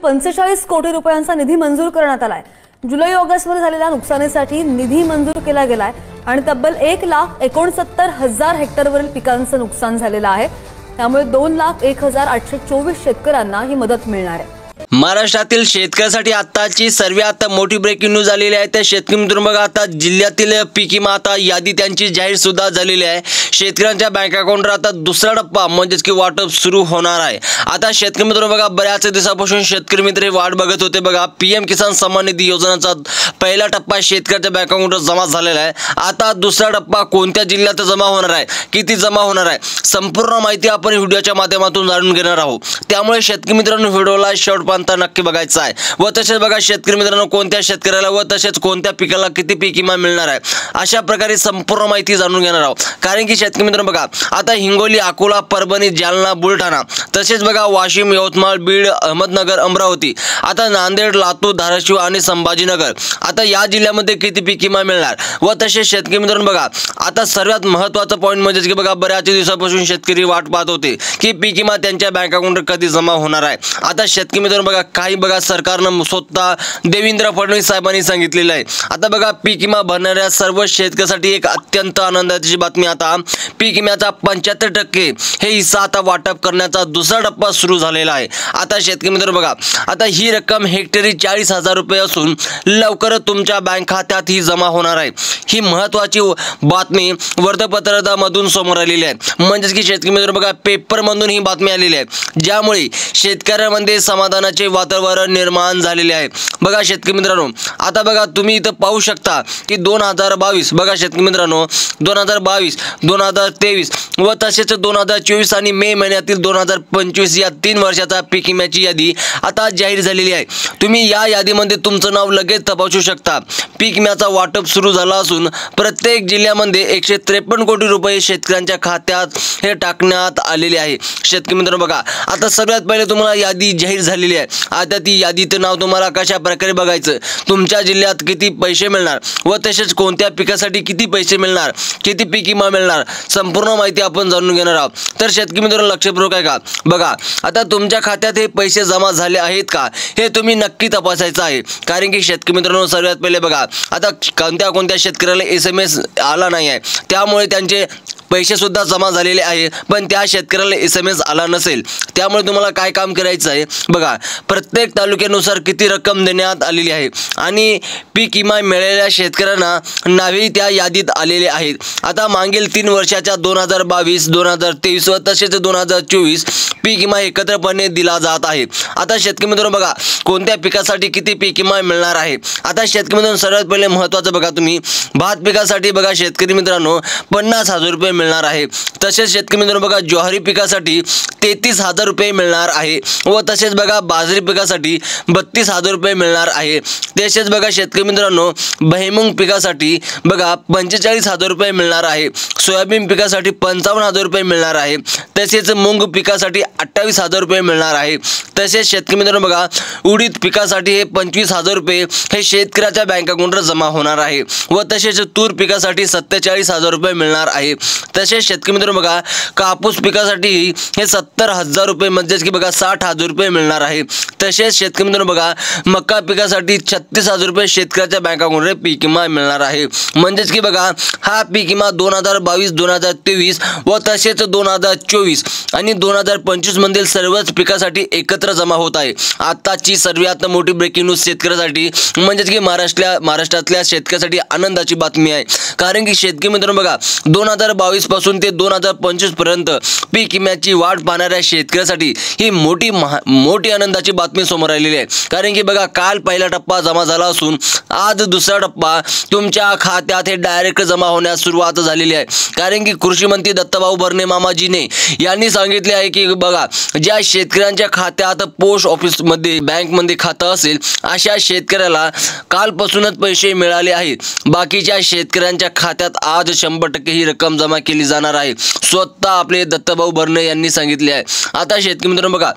45 कोटी रुपयांचा निधी मंजूर करण्यात आलाय। जुलै ऑगस्ट मध्ये झालेल्या नुकसानीसाठी निधी मंजूर केला गेलाय आणि तब्बल 1,69,000 हेक्टरवरील पिकांचं नुकसान झालेलं आहे। त्यामुळे 2,01,824 शेतकऱ्यांना ही मदत मिळणार आहे। महाराष्ट्रातील शेतकऱ्यांसाठी आताची सर्वात मोठी ब्रेकिंग न्यूज आलेली आहे। त्या शेतकरी मित्रांनो बघा, आता जिल्ह्यातील पीक विमा आता यादी त्यांची जाहीर सुद्धा झालेली आहे। शेतकऱ्यांच्या बँक अकाउंटवर आता दुसरा टप्पा म्हणजेच की वाटप सुरू होणार आहे। आता शेतकरी मित्रांनो बघा, बऱ्याच दिवसापासून शेतकरी मित्र वाट बघत होते बघा। पीएम किसान सन्मान निधी योजनेचा पहिला टप्पा शेतकऱ्यांच्या बँक अकाउंटवर जमा झालेला आहे। आता दुसरा टप्पा कोणत्या जिल्ह्यात जमा होणार आहे, किती जमा होणार आहे, संपूर्ण माहिती आपण व्हिडिओच्या माध्यमातून जाणून घेणार आहोत। त्यामुळे शेतकरी मित्रांनो व्हिडिओला शेवटपर्यंत नक्की बघायचा आहे। व तसेच बघा शेतकरी मित्रांनो, कोणत्या शेतकऱ्याला व तसेच कोणत्या पिकाला किती पीक विमा मिळणार आहे अशा प्रकारे संपूर्ण माहिती जाणून घेणार आहोत। कारण की शेतकरी मित्रांनो बघा, आता हिंगोली, अकोला, परभणी, जालना, बुलढाणा, तसेच बघा वाशिम, यवतमाळ, बीड, अहमदनगर, अमरावती, आता नांदेड, लातूर, धाराशिव आणि संभाजीनगर, आता या जिल्ह्यामध्ये किती पीक विमा मिळणार। व तसेच शेतकरी मित्रांनो बघा, आता सर्वात महत्त्वाचा पॉईंट म्हणजे की बघा, बऱ्याच दिवसापासून शेतकरी वाट पाहत होते की पीक विमा त्यांच्या बँक अकाउंटवर कधी जमा होणार आहे। आता शेतकरी मित्रांनो बघा, काही बघा सरकारनं स्वतः देवेंद्र फडणवीस साहेबांनी सांगितलेलं आहे। आता बघा, पीक विमा भरणाऱ्या सर्व शेतकऱ्यांसाठी एक अत्यंत आनंदाची बातमी, आता पीक विम्याचा 75% हे हिस्सा आता वाटप करण्याचा दुसरा टप्पा सुरू झालेला आहे। आता शेतकरी मित्रांनो बघा, आता ही रक्कम हेक्टरी 40,000 रुपये असून लवकरच तुमच्या बँक खात्यात ही जमा होणार आहे। ही महत्त्वाची बातमी वृत्तपत्रामधून समोर आलेली आहे। म्हणजेच की शेतकरी मित्रांनो बघा, पेपरमधून ही बातमी आलेली आहे, ज्यामुळे शेतकऱ्यांमध्ये समाधानाचे वातावरण निर्माण झालेले आहे। बघा शेतकरी मित्रांनो, आता बघा तुम्ही इथं पाहू शकता की 2022 बघा शेतकरी मित्रांनो, 2022, 2023 व तसेच 2024 आणि मे महिन्यातील 2025 या 3 वर्षाचा पीक विम्याची यादी आता जाहीर झालेली आहे। तुम्ही या यादीमध्ये तुमचं नाव लगेच तपासू शकता। पीक विम्याचा वाटप सुरू झाला असून प्रत्येक जिल्ह्यामध्ये 153 कोटी रुपये शेतकऱ्यांच्या खात्यात हे टाकण्यात आलेले आहे। शेतकरी मित्रांनो बघा, आता सर्वात पहिले तुम्हाला यादी जाहीर झालेली आहे। आता ती यादीचं नाव तुम्हाला कशा प्रकारे बघायचं, तुमच्या जिल्ह्यात किती पैसे मिळणार व तसेच कोणत्या पिकासाठी किती पैसे मिळणार, किती पीक विमा मिळणार, संपूर्ण माहिती आपण जाणून घेणार आहोत। तर शेतकरी मित्रांनो लक्षपूर्वक आहे का, बघा आता तुमच्या खात्यात हे पैसे जमा झाले आहेत का हे तुम्ही नक्की तपासायचं आहे। कारण की शेतकरी मित्रांनो सर्वात पहिले बघा, आता कोणत्या शेतकऱ्याला SMS आला नाही आहे, त्यामुळे त्यांचे पैसे सुद्धा जमा झालेले आहे, पण त्या शेतकऱ्याला SMS आला नसेल। त्यामुळे तुम्हाला काय काम करायचं आहे बघा, प्रत्येक तालुक्यानुसार किती रक्कम देण्यात आलेली आहे आणि पीक विमा मिळालेल्या शेतकऱ्यांना नावे त्या यादीत आलेले आहेत। आता मागील 3 वर्षाच्या 2022, 2023 व तसेच 2024 पीक विमा एकत्रपणे दिला जात आहे। आता शेतकरी मित्रांनो बघा, कोणत्या पिकासाठी किती पीक विमा मिळणार आहे। आता शेतकरी मित्रांनो सर्वात पहिले महत्त्वाचं बघा, तुम्ही भात पिकासाठी बघा शेतकरी मित्रांनो 50,000 रुपये मिळणार आहे। तसेच शेतकरी मित्रांनो बघा, ज्वारी पिकासाठी 33,000 रुपये मिळणार आहे व तसेच बघा बाजरी पिकासाठी 32,000 रुपये मिळणार आहे। तसेच बघा शेतकरी मित्रांनो, भुईमूग पिकासाठी बघा 45,000 रुपये मिळणार आहे। सोयाबीन पिकासाठी 55,000 रुपये मिळणार आहे। तसेच मूग पिकासाठी 28,000 रुपये मिळणार आहे। तसेच शेतकरी मित्रांनो बघा, उडीद पिकासाठी हे 25,000 रुपये हे शेतकऱ्याच्या बँक अकाउंटवर जमा होणार आहे व तसेच तूर पिकासाठी 47,000 रुपये मिळणार आहे। तसेच शेतकरी मित्रांनो बघा, कापूस पिकासाठी हे 70,000 रुपये म्हणजेच की बघा 60,000 रुपये मिळणार आहे। तसेच शेतकरी मित्रांनो बघा, मका पिकासाठी 36,000 रुपये शेतकऱ्याच्या बँक अकाउंटवर पीक विमा मिळणार आहे। म्हणजेच की बघा, हा पीक विमा 2022, 2023 व तसेच 2024 आणि 2025 मधील सर्वच पिकासाठी एकत्र जमा होत आहे। आताची सर्वात मोठी ब्रेकिंग न्यूज शेतकऱ्यासाठी म्हणजेच की महाराष्ट्रातल्या शेतकऱ्यासाठी आनंदाची बातमी आहे। कारण की शेतकरी मित्रांनो बघा, 2022 पासून ते 2025 पर्यंत पीक विम्याची वाट पाहणाऱ्या शेतकऱ्यासाठी ही मोठी आनंदाची बातमी समोर आलेली आहे। कारण की बघा, काल पहिला टप्पा जमा झाला असून आज दुसरा टप्पा तुमच्या खात्यात हे डायरेक्ट जमा होण्यास सुरुवात झालेली आहे। कारण की कृषी मंत्री दत्ताभाऊ भरणे मामाजीने यांनी सांगितले आहे की बघा, ज्या शेतकऱ्यांच्या खात्यात पोस्ट ऑफिस मध्ये बँक मध्ये खातं असेल अशा शेतकऱ्याला कालपासूनच पैसे मिळाले आहेत। बाकीच्या शेतकऱ्यांच्या खात्यात आज 100% ही रक्कम जमा केली जाणार आहे, स्वतः आपले दत्ताभाऊ भरणे यांनी सांगितले आहे। आता शेतकरी मित्रांनो बघा,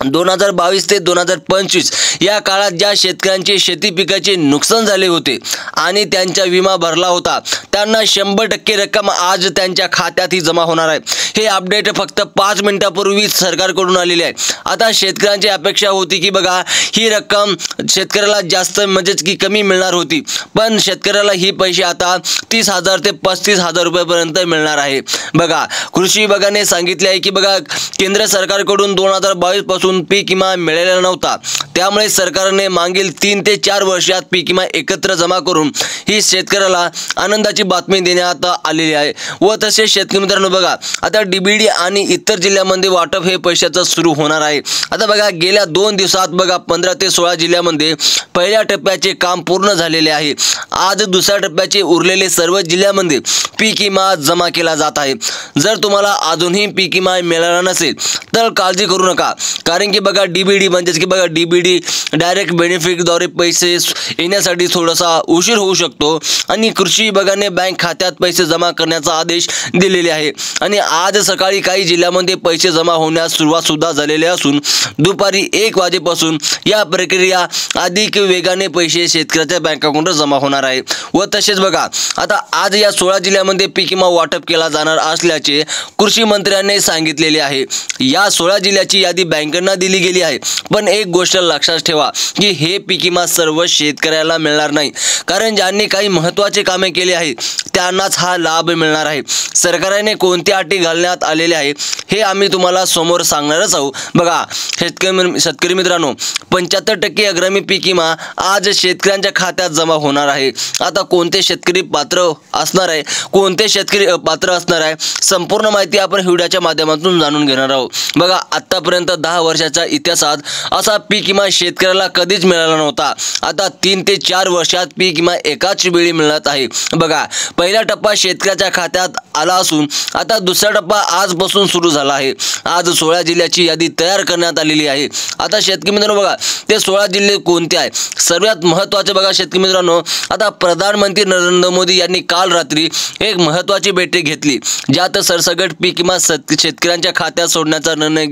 2022 ते 2025 या काळात ज्या शेतकऱ्यांचे शेती पिकाचे नुकसान झाले होते आणि त्यांचा विमा भरला होता त्यांना 100% रक्कम आज त्यांच्या खात्यातही जमा होणार आहे। हे अपडेट फक्त 5 मिनिटांपूर्वी सरकारकडून आलेले आहे। आता शेतकऱ्यांची अपेक्षा होती की बघा ही रक्कम शेतकऱ्याला जास्त म्हणजेच की कमी मिळणार होती, पण शेतकऱ्याला ही पैसे आता 30,000 ते 35,000 रुपयापर्यंत मिळणार आहे। बघा कृषी विभागाने सांगितले आहे की बघा केंद्र सरकारकडून 2022 पासून पीक विमा मिळालेला नव्हता, त्यामुळे सरकारने मागील 3 ते 4 वर्षात पीक विमा एकत्र जमा करून ही शेतकऱ्याला आनंदाची बातमी देण्यात आलेली आहे। व तसेच शेतकरी मित्रांनो बघा आता डीबीडी आणि इतर जिल्ह्यांमध्ये वाटप हे पैशाचं सुरू होणार आहे। आता बघा गेल्या 2 दिवसात बघा 15 ते 16 जिल्ह्यांमध्ये पहिल्या टप्प्याचे काम पूर्ण झालेले आहे। आज दुसऱ्या टप्प्याचे उरलेले सर्व जिल्ह्यांमध्ये पीक विमा जमा केला जात आहे। जर तुम्हाला अजूनही पीक विमा मिळाला नसेल तर काळजी करू नका, कारण की बघा डीबीडी म्हणजेच की बघा डीबीडी डायरेक्ट बेनिफिटद्वारे पैसे येण्यासाठी थोडासा उशीर होऊ शकतो आणि कृषी विभागाने बँक खात्यात पैसे जमा करण्याचा आदेश दिलेले आहे आणि आज सकाळी काही जिल्ह्यांमध्ये पैसे जमा होण्यास सुरुवात सुद्धा झालेली असून दुपारी 1 वाजेपासून या प्रक्रिया अधिक वेगाने पैसे शेतकऱ्याच्या बँक अकाउंटवर जमा होणार आहे। व तसेच बघा आता आज या 16 जिल्ह्यांमध्ये पीक विमा वाटप केला जाणार असल्याचे कृषी मंत्र्यांनी सांगितलेले आहे। या 16 जिल्ह्याची यादी बँकांना दिली गेली आहे, पण एक गोष्ट लक्षात ठेवा की हे पीक विमा सर्व शेतकऱ्याला मिळणार नाही, कारण ज्यांनी काही महत्त्वाचे कामे केली आहेत त्यांनाच हा लाभ मिळणार आहे। सरकारने कोणत्या अटी घालण्यात आलेल्या आहे हे आम्ही तुम्हाला समोर सांगणारच आहोत। बघा शेतकरी मित्रांनो 75% अग्रमी पीक विमा आज शेतकऱ्यांच्या खात्यात जमा होणार आहे। आता कोणते शेतकरी पात्र असणार आहे, कोणते शेतकरी अपात्र असणार आहे, संपूर्ण माहिती आपण व्हिडिओच्या माध्यमातून जाणून घेणार आहोत। बघा आतापर्यंत 10 वर्षाच्या इतिहासात असा पीक विमा शेतकऱ्याला कधीच मिळाला नव्हता। आता 3 ते 4 वर्षात पीक विमा एकाच वेळी मिळत आहे। बघा पहिला टप्पा शेतकऱ्याच्या खात्यात आला असून आता दुसरा टप्पा आजपासून सुरू झाला आहे। आज 16 जिल्ह्याची यादी तयार करण्यात आलेली आहे। आता शेतकरी मित्रांनो बघा ते 16 जिल्हे कोणते आहेत सर्वात महत्त्वाचे बघा शेतकरी मित्रांनो, आता प्रधानमंत्री नरेंद्र मोदी यांनी काल रात्री एक महत्त्वाची बैठक घेतली ज्यात सरसकट पीक विमा शेतकऱ्यांच्या खात्यात सोडण्याचा निर्णय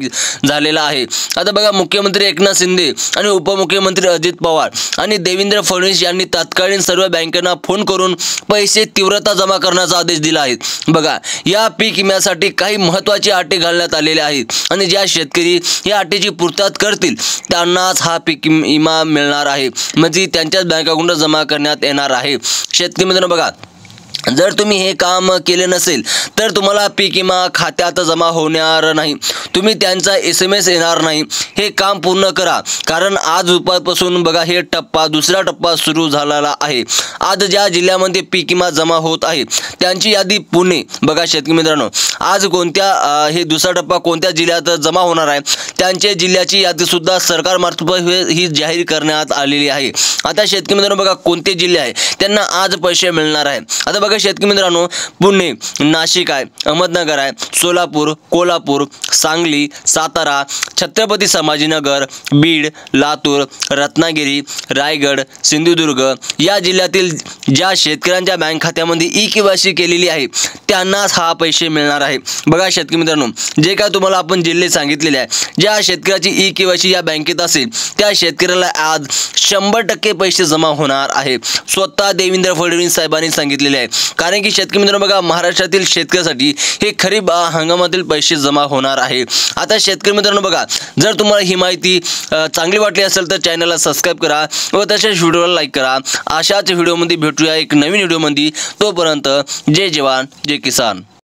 झालेला आहे। आता बघा मुख्यमंत्री एकनाथ शिंदे आणि उपमुख्यमंत्री अजित पवार आणि देवेंद्र फडणवीस यांनी तत्कालीन सर्व बँकांना फोन करून पैसे तीव्रता जमा करण्याचा आदेश दिला आहे। बघा या पीक विम्यासाठी काही महत्त्वाची अटी घालण्यात आलेल्या आहेत आणि ज्या शेतकरी या अटीची पूर्तता करतील त्यांनाच हा पीक विमा मिळणार आहे, म्हणजे त्यांच्याच बँक अकाउंटवर जमा करण्यात येणार आहे। शेतकरी मित्रांनो बघा जर तुम्ही हे काम केले नसेल तर तुम्हाला पीक विमा खात्यात जमा होणार नाही, तुम्ही त्यांचा SMS येणार नाही। हे काम पूर्ण करा, कारण आज दुपारपासून बघा हे दुसरा टप्पा सुरू झालेला आहे। आज ज्या जिल्ह्यामध्ये पीक विमा जमा होत आहे त्यांची यादी पुणे बघा शेतकरी मित्रांनो आज कोणत्या हे दुसरा टप्पा कोणत्या जिल्ह्यात जमा होणार आहे त्यांच्या जिल्ह्याची यादी सुद्धा सरकारमार्फत ही जाहीर करण्यात आलेली आहे। आता शेतकरी मित्रांनो बघा कोणते जिल्हे आहे त्यांना आज पैसे मिळणार आहे। आता बघा शेतकरी मित्रांनो पुणे, नाशिक आहे, अहमदनगर आहे, सोलापूर, कोल्हापूर, सांगली, सातारा, छत्रपती संभाजीनगर, बीड, लातूर, रत्नागिरी, रायगड, सिंधुदुर्ग या जिल्ह्यातील ज्या शेतकऱ्यांच्या बँक खात्यामध्ये ई-केवायसी केलेली आहे त्यांनाच हा पैसे मिळणार आहे। बघा शेतकरी मित्रांनो जे काय तुम्हाला आपण जिल्हे सांगितलेले आहे ज्या शेतकऱ्याची ई-केवायसी या बँकेत असेल त्या शेतकऱ्याला आज 100% पैसे जमा होणार आहे, स्वतः देवेंद्र फडणवीस साहेबांनी सांगितलेले आहे। कारण की शेतकरी मित्रांनो बघा महाराष्ट्रातील शेतकऱ्यासाठी हे खरीप हंगामातील पैसे जमा होणार आहे। आता शेतकरी मित्रांनो बघा जर तुम्हाला ही माहिती चांगली वाटली असेल तर चॅनलला सबस्क्राइब करा व तसेच व्हिडिओला लाईक करा। अशाच व्हिडिओमध्ये भेटूया एक नवीन व्हिडिओमध्ये, तोपर्यंत जय जवान जय किसान।